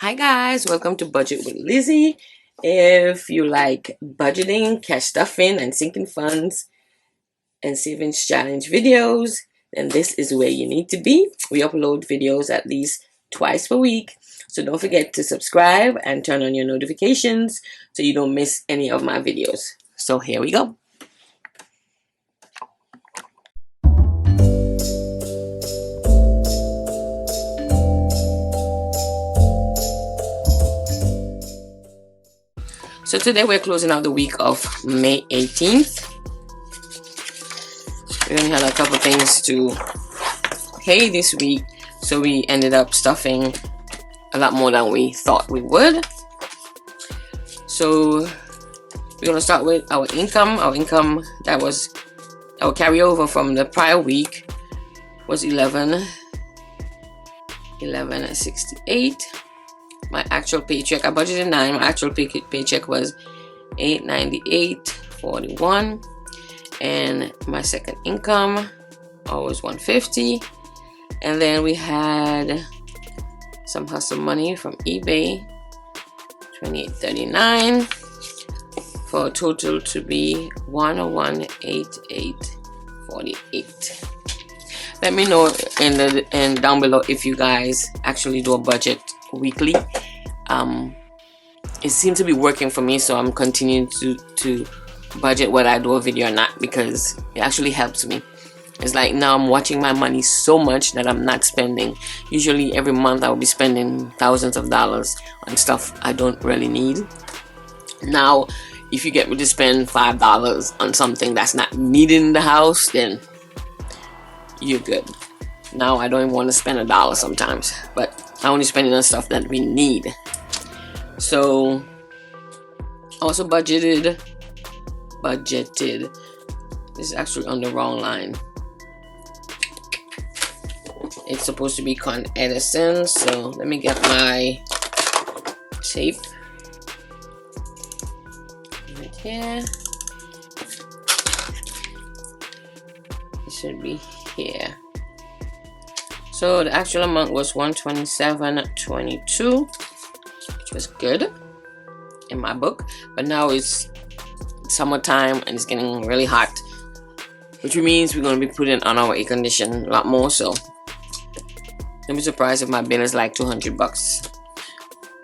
Hi guys, welcome to Budget with Lizzy. If you like budgeting, cash stuffing, and sinking funds and savings challenge videos, then this is where you need to be. We upload videos at least twice per week, so don't forget to subscribe and turn on your notifications so you don't miss any of my videos. So here we go. So today we're closing out the week of May 18th. We only had a couple things to pay this week, so we ended up stuffing a lot more than we thought we would. So we're going to start with our income. Our income that was our carryover from the prior week was 11.68. My actual paycheck, I budgeted 9. My actual paycheck was $898.41, and my second income was $150. And then we had some hustle money from eBay, $28.39, for a total to be $101.88.48. Let me know in down below if you guys actually do a budget weekly. It seems to be working for me, so I'm continuing to budget whether I do a video or not, because it actually helps me. It's like now I'm watching my money so much that I'm not spending. Usually every month I will be spending thousands of dollars on stuff I don't really need. Now if you get me to spend $5 on something that's not needed in the house, then you're good. Now I don't even want to spend $1 sometimes, but I only spend it on stuff that we need. So also budgeted. This is actually on the wrong line. It's supposed to be Con Edison, so let me get my tape right here. It should be here. So the actual amount was $127.22, which was good in my book. But now it's summertime and it's getting really hot, which means we're going to be putting on our air condition a lot more. So don't be surprised if my bill is like $200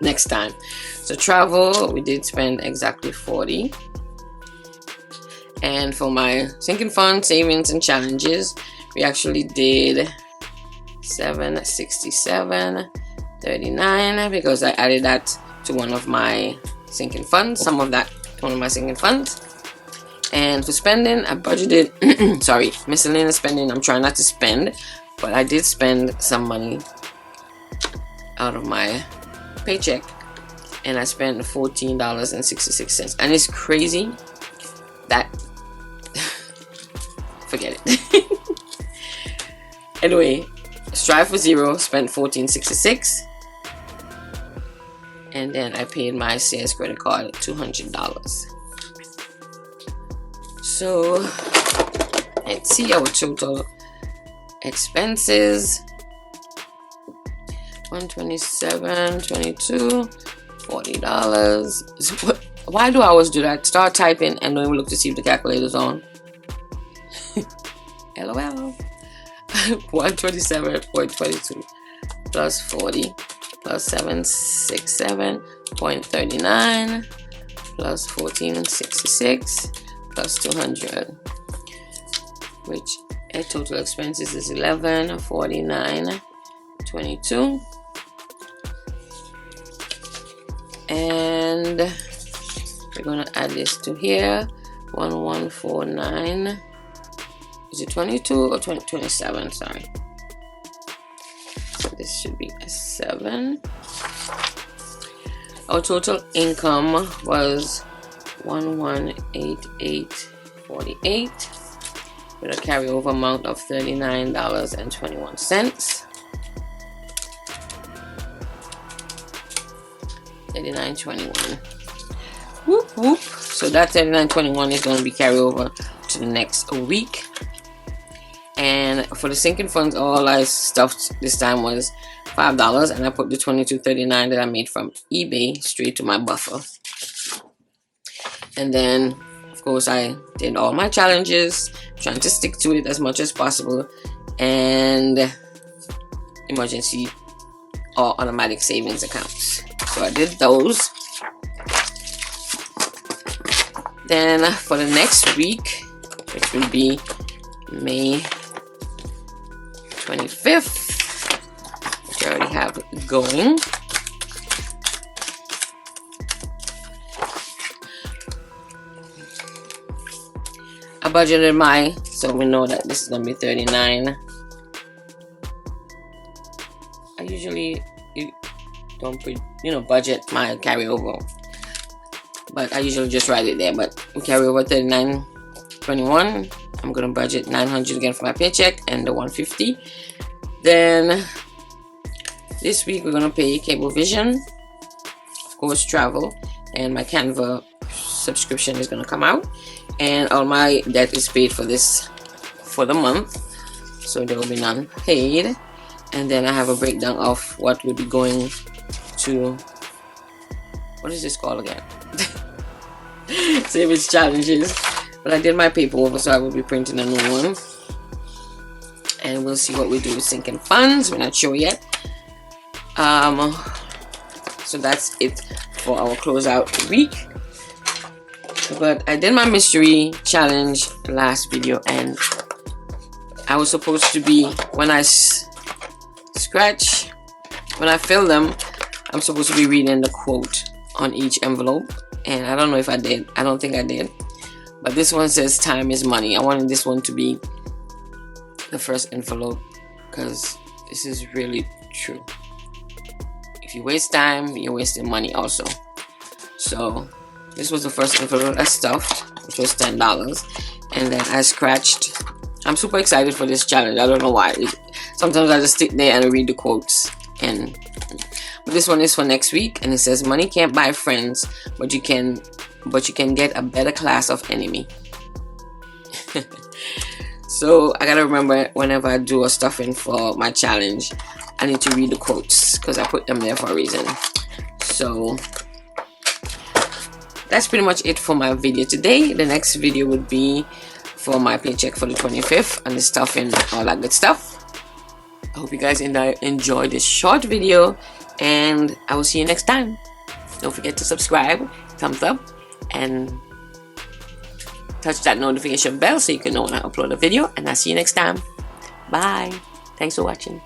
next time. So travel, we did spend exactly $40. And for my sinking fund, savings, and challenges, we actually did $767.39 because I added that to one of my sinking funds, some of that to one of my sinking funds. And for spending, I budgeted miscellaneous spending. I'm trying not to spend, but I did spend some money out of my paycheck, and I spent $14.66. And it's crazy that forget it. Anyway, Strive for Zero spent $14.66, and then I paid my Sears credit card $200. So let's see our total expenses: $127.22, $40. Why do I always do that? Start typing and don't even look to see if the calculator's on. LOL. 127.22 plus 40 plus 767.39 plus 14.66 plus 200, which at total expenses is $1149.22. And we're gonna add this to here. 1149. Is it 22 or 27? Sorry. So this should be a 7. Our total income was $101.88.48 with a carryover amount of $39.21. $39.21. Whoop whoop. So that $39.21 is going to be carried over to the next week. And for the sinking funds, all I stuffed this time was $5, and I put the $22.39 that I made from eBay straight to my buffer. And then of course I did all my challenges, trying to stick to it as much as possible, and emergency or automatic savings accounts. So I did those. Then for the next week, which will be May 25th, which I already have going, I budgeted so we know that this is gonna be 39. I usually don't budget my carryover, but I usually just write it there. But we carry over 39.21. I'm gonna budget 900 again for my paycheck and the 150. Then this week we're gonna pay cable vision, of course travel, and my Canva subscription is gonna come out, and all my debt is paid for the month, so there will be none paid. And then I have a breakdown of what will be going to, what is this called again? Savings challenges. But I did my paper over, so I will be printing a new one, and we'll see what we do with sinking funds. We're not sure yet. So that's it for our closeout week. But I did my mystery challenge last video, and I was supposed to be, when I fill them, I'm supposed to be reading the quote on each envelope, and I don't know if I did. I don't think I did. But this one says time is money. I wanted this one to be the first envelope, because this is really true. If you waste time, you're wasting money also. So this was the first envelope I stuffed, which was $10, and then I scratched. I'm super excited for this challenge. I don't know why. Sometimes I just sit there and read the quotes. But this one is for next week, and it says money can't buy friends, but you can get a better class of enemy. So I gotta remember, whenever I do a stuffing for my challenge, I need to read the quotes, because I put them there for a reason. So that's pretty much it for my video today. The next video would be for my paycheck for the 25th and the stuffing, all that good stuff. I hope you guys enjoyed this short video, and I will see you next time. Don't forget to subscribe, thumbs up, and touch that notification bell so you can know when I upload a video. And I'll see you next time. Bye. Thanks for watching.